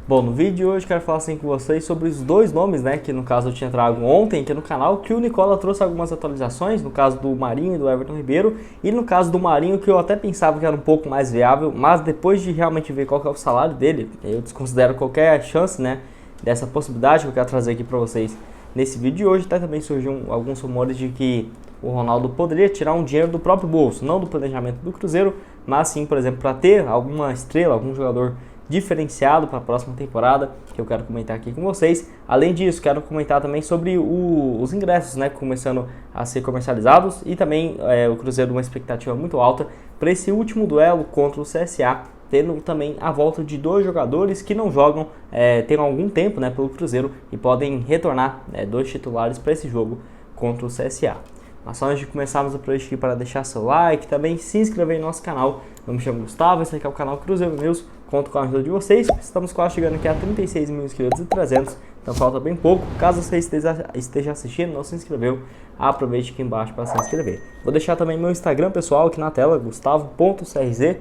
Bom, no vídeo de hoje quero falar assim com vocês sobre os dois nomes, né, que no caso eu tinha trago ontem aqui no canal, que o Nicola trouxe algumas atualizações, no caso do Marinho e do Everton Ribeiro, e no caso do Marinho, que eu até pensava que era um pouco mais viável, mas depois de realmente ver qual que é o salário dele, eu desconsidero qualquer chance, né, dessa possibilidade que eu quero trazer aqui para vocês nesse vídeo de hoje. Até também surgiu alguns rumores de que o Ronaldo poderia tirar um dinheiro do próprio bolso, não do planejamento do Cruzeiro, mas sim, por exemplo, para ter alguma estrela, algum jogador diferenciado para a próxima temporada, que eu quero comentar aqui com vocês. Além disso, quero comentar também sobre os ingressos, né, começando a ser comercializados, e também o Cruzeiro uma expectativa muito alta para esse último duelo contra o CSA, tendo também a volta de dois jogadores que não jogam tem algum tempo, né, pelo Cruzeiro, e podem retornar dois titulares para esse jogo contra o CSA. Mas só antes de começarmos, aproveite aqui para deixar seu like, também se inscrever no nosso canal. Eu me chamo Gustavo, esse aqui é o canal Cruzeiro News, conto com a ajuda de vocês. Estamos quase chegando aqui a 36 mil inscritos e 300, então falta bem pouco. Caso você esteja assistindo e não se inscreveu, aproveite aqui embaixo para se inscrever. Vou deixar também meu Instagram pessoal aqui na tela, gustavo.crz_,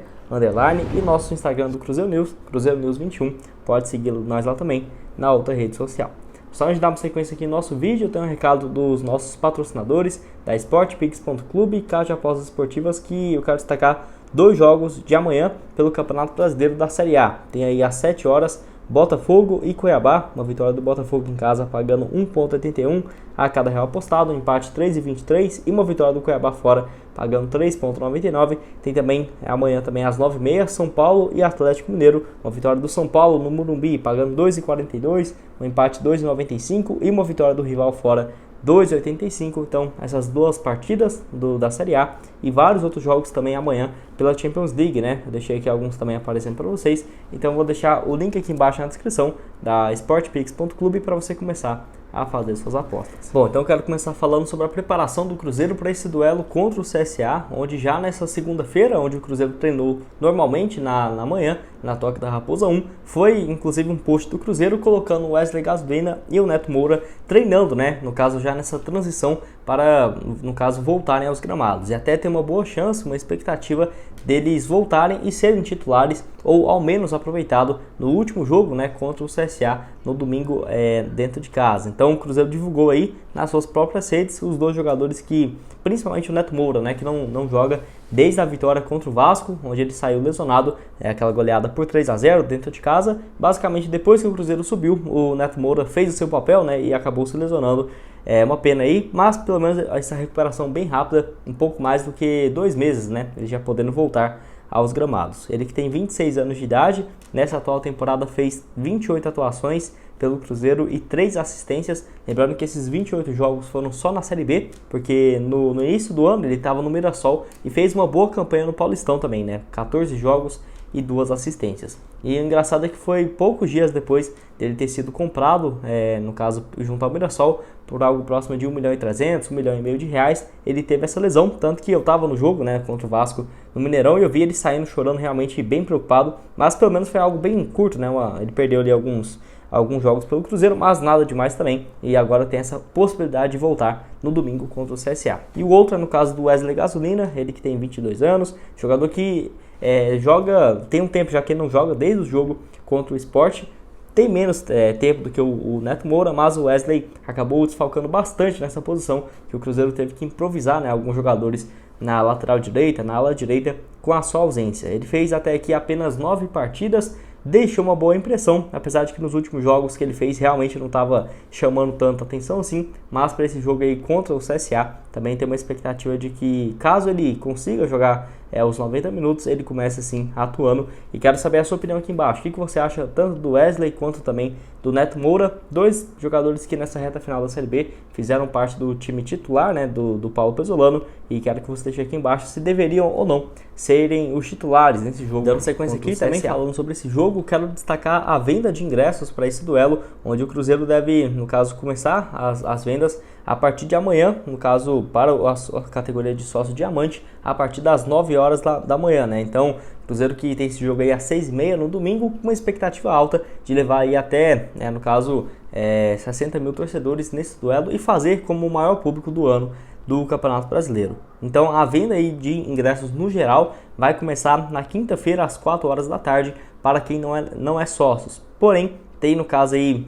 e nosso Instagram do Cruzeiro News, Cruzeiro News 21, pode seguir nós lá também na outra rede social. Só antes de darmos sequência aqui no nosso vídeo, eu tenho um recado dos nossos patrocinadores da SportPix.clube e Casa de Apostas Esportivas, que eu quero destacar dois jogos de amanhã pelo Campeonato Brasileiro da Série A. Tem aí às 7 horas Botafogo e Cuiabá, uma vitória do Botafogo em casa pagando 1,81 a cada real apostado, um empate 3,23 e uma vitória do Cuiabá fora pagando 3,99. Tem também amanhã também às 9h30 São Paulo e Atlético Mineiro, uma vitória do São Paulo no Morumbi pagando 2,42, um empate 2,95 e uma vitória do rival fora 2,85. Então essas duas partidas da Série A e vários outros jogos também amanhã pela Champions League, né? Eu deixei aqui alguns também aparecendo para vocês, então eu vou deixar o link aqui embaixo na descrição da SportPix.clube para você começar a fazer suas apostas. Bom, então eu quero começar falando sobre a preparação do Cruzeiro para esse duelo contra o CSA, onde já nessa segunda-feira, onde o Cruzeiro treinou normalmente na manhã, na Toca da Raposa 1, foi inclusive um post do Cruzeiro colocando o Wesley Gasolina e o Neto Moura treinando, né, no caso já nessa transição para, no caso, voltarem aos gramados, e até tem uma boa chance, uma expectativa deles voltarem e serem titulares, ou ao menos aproveitado no último jogo, né, contra o CSA no domingo dentro de casa. Então o Cruzeiro divulgou aí nas suas próprias redes os dois jogadores que, principalmente o Neto Moura, né, que não joga desde a vitória contra o Vasco, onde ele saiu lesionado, aquela goleada por 3-0 dentro de casa. Basicamente, depois que o Cruzeiro subiu, o Neto Moura fez o seu papel, né, e acabou se lesionando. É uma pena aí, mas pelo menos essa recuperação bem rápida, um pouco mais do que 2 meses, né, ele já podendo voltar aos gramados. Ele que tem 26 anos de idade, nessa atual temporada fez 28 atuações pelo Cruzeiro e 3 assistências. Lembrando que esses 28 jogos foram só na Série B, porque no início do ano ele estava no Mirassol e fez uma boa campanha no Paulistão também, né? 14 jogos e 2 assistências. E o engraçado é que foi poucos dias depois dele ter sido comprado, no caso junto ao Mirassol, por algo próximo de 1.300.000, 1,5 milhão de reais, ele teve essa lesão, tanto que eu estava no jogo, né, contra o Vasco no Mineirão, e eu vi ele saindo chorando, realmente bem preocupado, mas pelo menos foi algo bem curto, né, ele perdeu ali alguns jogos pelo Cruzeiro, mas nada demais também, e agora tem essa possibilidade de voltar no domingo contra o CSA. E o outro é no caso do Wesley Gasolina, ele que tem 22 anos, jogador que tem um tempo já que ele não joga, desde o jogo contra o Sport, tem menos tempo do que o Neto Moura, mas o Wesley acabou desfalcando bastante nessa posição, que o Cruzeiro teve que improvisar, né, alguns jogadores na lateral direita, na ala direita, com a sua ausência. Ele fez até aqui apenas 9 partidas, deixou uma boa impressão, apesar de que nos últimos jogos que ele fez realmente não estava chamando tanta atenção assim, mas para esse jogo aí contra o CSA, também tem uma expectativa de que, caso ele consiga jogar os 90 minutos, ele comece assim atuando. E quero saber a sua opinião aqui embaixo. O que você acha tanto do Wesley quanto também do Neto Moura, dois jogadores que nessa reta final da Série B fizeram parte do time titular, né, do Paulo Pesolano, e quero que você deixe aqui embaixo se deveriam ou não serem os titulares nesse jogo. Dando sequência aqui também falando sobre esse jogo, quero destacar a venda de ingressos para esse duelo, onde o Cruzeiro deve, no caso, começar as vendas a partir de amanhã, no caso para a categoria de sócio diamante, a partir das 9 horas da manhã, né? Então, Cruzeiro que tem esse jogo aí às 6h30 no domingo, com uma expectativa alta de levar aí até, no caso, 60 mil torcedores nesse duelo e fazer como o maior público do ano do Campeonato Brasileiro. Então a venda aí de ingressos no geral vai começar na quinta-feira às 4 horas da tarde para quem não é sócios. porém tem no caso aí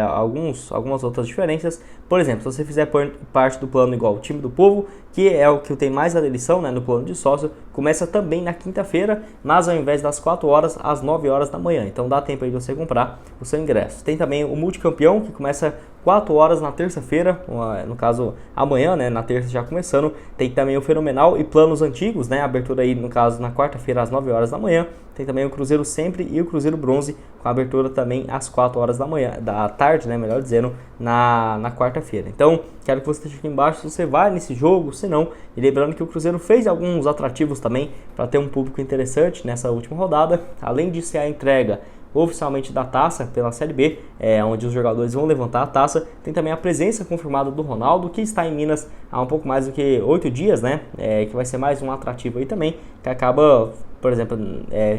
algumas outras diferenças. Por exemplo, se você fizer parte do plano igual o Time do Povo, que é o que tem mais aderição, né, no plano de sócio, começa também na quinta-feira, mas ao invés das 4 horas, às 9 horas da manhã. Então dá tempo aí de você comprar o seu ingresso. Tem também o Multicampeão, que começa 4 horas na terça-feira, no caso amanhã, né, na terça já começando. Tem também o Fenomenal e planos antigos, né, abertura aí no caso na quarta-feira às 9 horas da manhã. Tem também o Cruzeiro Sempre e o Cruzeiro Bronze, com abertura também às 4 horas da tarde, né, melhor dizendo, na quarta-feira. Então, quero que você deixe aqui embaixo se você vai nesse jogo, se não. E lembrando que o Cruzeiro fez alguns atrativos também para ter um público interessante nessa última rodada. Além de ser a entrega oficialmente da taça pela Série B, onde os jogadores vão levantar a taça, tem também a presença confirmada do Ronaldo, que está em Minas há um pouco mais do que 8 dias, né? Que vai ser mais um atrativo aí também, que acaba, por exemplo,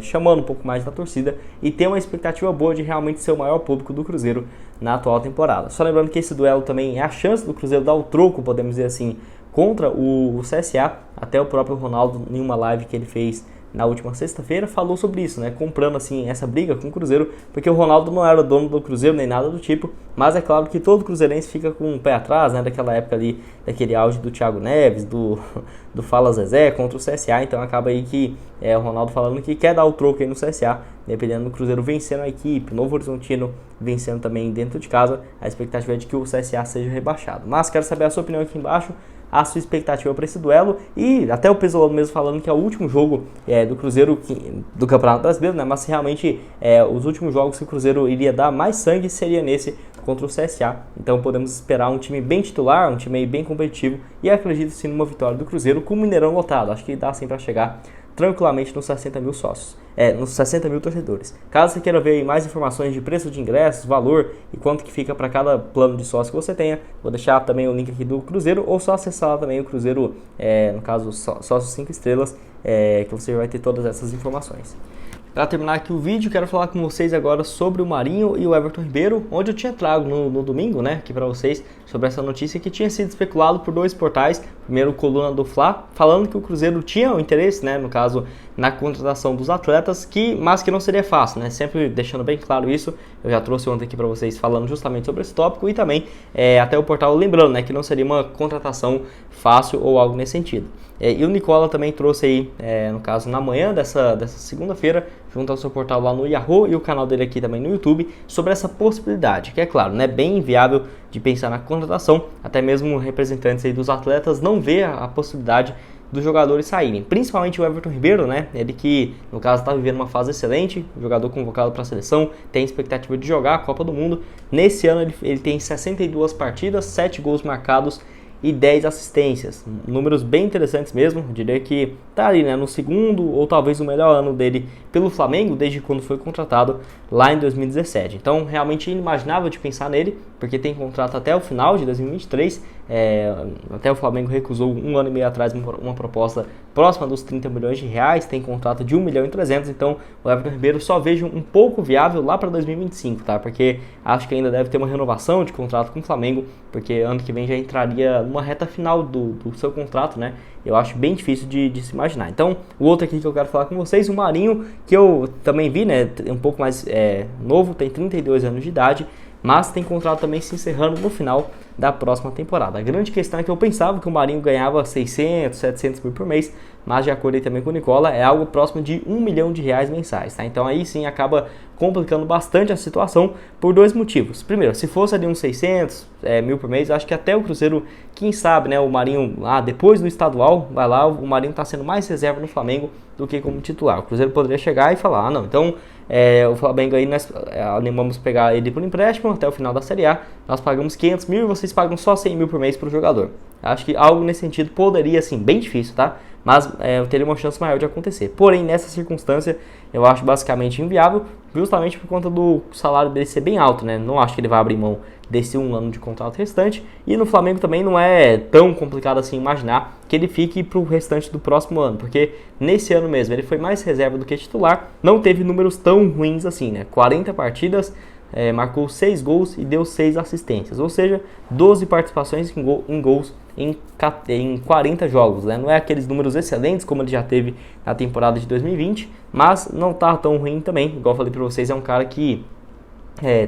chamando um pouco mais da torcida e tem uma expectativa boa de realmente ser o maior público do Cruzeiro na atual temporada. Só lembrando que esse duelo também é a chance do Cruzeiro dar o troco, podemos dizer assim, contra o CSA. Até o próprio Ronaldo, em uma live que ele fez na última sexta-feira, falou sobre isso, né? Comprando assim essa briga com o Cruzeiro, porque o Ronaldo não era dono do Cruzeiro nem nada do tipo, mas é claro que todo cruzeirense fica com um pé atrás, né? Daquela época ali, daquele auge do Thiago Neves, do Fala Zezé contra o CSA, então acaba aí que o Ronaldo falando que quer dar o troco aí no CSA, dependendo do Cruzeiro vencendo a equipe, Novo Horizontino vencendo também dentro de casa, a expectativa é de que o CSA seja rebaixado. Mas quero saber a sua opinião aqui embaixo, a sua expectativa para esse duelo, e até o Pesolano mesmo falando que é o último jogo do Cruzeiro do Campeonato Brasileiro, né? Mas realmente os últimos jogos que o Cruzeiro iria dar mais sangue seria nesse contra o CSA, então podemos esperar um time bem titular, um time bem competitivo, e acredito sim numa vitória do Cruzeiro com o Mineirão lotado. Acho que dá sim para chegar tranquilamente nos 60 mil sócios, nos 60 mil torcedores. Caso você queira ver mais informações de preço de ingressos, valor e quanto que fica para cada plano de sócio que você tenha, vou deixar também o link aqui do Cruzeiro, ou só acessar lá também o Cruzeiro, no caso sócio 5 estrelas, que você vai ter todas essas informações. Para terminar aqui o vídeo, quero falar com vocês agora sobre o Marinho e o Everton Ribeiro, onde eu tinha trago no domingo, né, aqui para vocês, sobre essa notícia que tinha sido especulado por 2 portais, primeiro Coluna do Fla, falando que o Cruzeiro tinha o interesse, né, no caso, na contratação dos atletas, mas que não seria fácil, né, sempre deixando bem claro isso. Eu já trouxe ontem aqui para vocês falando justamente sobre esse tópico, e também até o portal lembrando, né, que não seria uma contratação fácil ou algo nesse sentido. E o Nicola também trouxe aí, no caso, na manhã dessa segunda-feira, junto ao seu portal lá no Yahoo e o canal dele aqui também no YouTube, sobre essa possibilidade, que é claro, né, bem inviável de pensar na contratação, até mesmo representantes aí dos atletas não vê a possibilidade dos jogadores saírem, principalmente o Everton Ribeiro, né, ele que no caso está vivendo uma fase excelente, jogador convocado para a seleção, tem expectativa de jogar a Copa do Mundo. Nesse ano ele tem 62 partidas, 7 gols marcados e 10 assistências, números bem interessantes mesmo. Eu diria que tá ali, né, no segundo ou talvez o melhor ano dele pelo Flamengo desde quando foi contratado lá em 2017. Então realmente inimaginável de pensar nele, porque tem contrato até o final de 2023, até o Flamengo recusou 1 ano e meio atrás uma proposta próxima dos 30 milhões de reais, tem contrato de 1 milhão e 300, então o Everton Ribeiro só vejo um pouco viável lá para 2025, tá? Porque acho que ainda deve ter uma renovação de contrato com o Flamengo, porque ano que vem já entraria numa reta final do seu contrato, né? Eu acho bem difícil de se imaginar. Então, o outro aqui que eu quero falar com vocês, o Marinho, que eu também vi, né, um pouco mais novo, tem 32 anos de idade, mas tem contrato também se encerrando no final da próxima temporada. A grande questão é que eu pensava que o Marinho ganhava 600, 700 mil por mês, mas de acordo aí também com o Nicola, é algo próximo de 1 milhão de reais mensais, tá? Então aí sim acaba complicando bastante a situação por 2 motivos. Primeiro, se fosse ali uns 600 mil por mês, acho que até o Cruzeiro, quem sabe, né, o Marinho, depois do estadual, vai lá, o Marinho está sendo mais reserva no Flamengo do que como titular. O Cruzeiro poderia chegar e falar, não, então o Flamengo aí, nós animamos pegar ele por empréstimo até o final da Série A, nós pagamos 500 mil e vocês pagam só 100 mil por mês para o jogador. Acho que algo nesse sentido poderia, assim, bem difícil, tá? Mas teria uma chance maior de acontecer. Porém, nessa circunstância, eu acho basicamente inviável, justamente por conta do salário dele ser bem alto, né? Não acho que ele vai abrir mão desse 1 ano de contrato restante. E no Flamengo também não é tão complicado assim imaginar que ele fique para o restante do próximo ano, porque nesse ano mesmo ele foi mais reserva do que titular, não teve números tão ruins assim, né? 40 partidas, marcou 6 gols e deu 6 assistências, ou seja, 12 participações em gols em 40 jogos, né? Não é aqueles números excelentes como ele já teve na temporada de 2020, mas não tá tão ruim também. Igual eu falei para vocês, é um cara que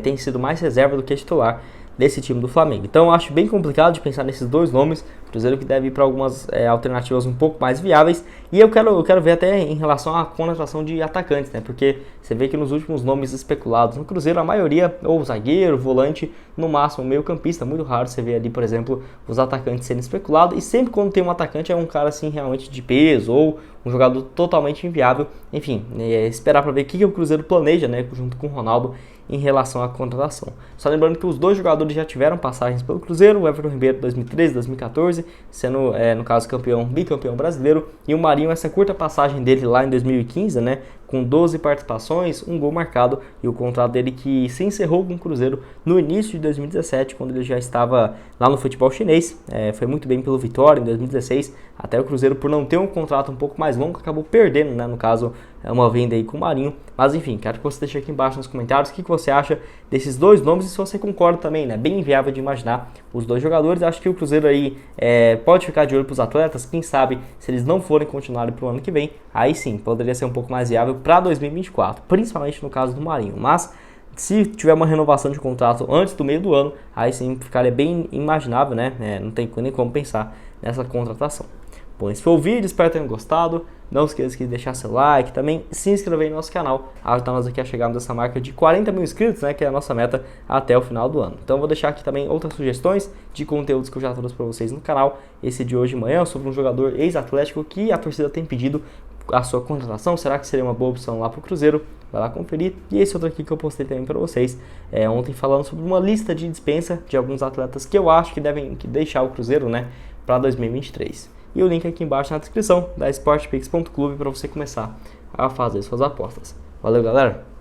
tem sido mais reserva do que titular desse time do Flamengo. Então eu acho bem complicado de pensar nesses dois nomes. Cruzeiro que deve ir para algumas alternativas um pouco mais viáveis. E eu quero ver até em relação à contratação de atacantes, né? Porque você vê que nos últimos nomes especulados no Cruzeiro, a maioria ou zagueiro, volante, no máximo meio campista. Muito raro você ver ali, por exemplo, os atacantes sendo especulados. E sempre quando tem um atacante é um cara assim realmente de peso ou um jogador totalmente inviável. Enfim, esperar para ver o que o Cruzeiro planeja, né? Junto com o Ronaldo em relação à contratação. Só lembrando que os dois jogadores já tiveram passagens pelo Cruzeiro, o Everton Ribeiro 2013, 2014, sendo, no caso, bicampeão brasileiro, e o Marinho, essa curta passagem dele lá em 2015, né, com 12 participações, um gol marcado, e o contrato dele que se encerrou com o Cruzeiro no início de 2017, quando ele já estava lá no futebol chinês. Foi muito bem pelo Vitória em 2016, até o Cruzeiro, por não ter um contrato um pouco mais longo, acabou perdendo, né, no caso, uma venda aí com o Marinho. Mas enfim, quero que você deixe aqui embaixo nos comentários o que você acha desses dois nomes e se você concorda também, né? Bem inviável de imaginar os dois jogadores. Acho que o Cruzeiro aí pode ficar de olho para os atletas. Quem sabe, se eles não forem continuar para o ano que vem, aí sim, poderia ser um pouco mais viável para 2024, principalmente no caso do Marinho. Mas se tiver uma renovação de contrato antes do meio do ano, aí sim ficaria bem imaginável, né? Não tem nem como pensar nessa contratação. Bom, esse foi o vídeo, espero que tenham gostado. Não esqueça de deixar seu like, também se inscrever no nosso canal, ajudar nós aqui a chegarmos a essa marca de 40 mil inscritos, né, que é a nossa meta até o final do ano. Então vou deixar aqui também outras sugestões de conteúdos que eu já trouxe para vocês no canal. Esse de hoje de manhã sobre um jogador ex-atlético que a torcida tem pedido a sua contratação. Será que seria uma boa opção lá para o Cruzeiro? Vai lá conferir. E esse outro aqui que eu postei também para vocês ontem, falando sobre uma lista de dispensa de alguns atletas que eu acho que devem deixar o Cruzeiro, né, para 2023. E o link aqui embaixo na descrição da sportpix.clube para você começar a fazer suas apostas. Valeu, galera!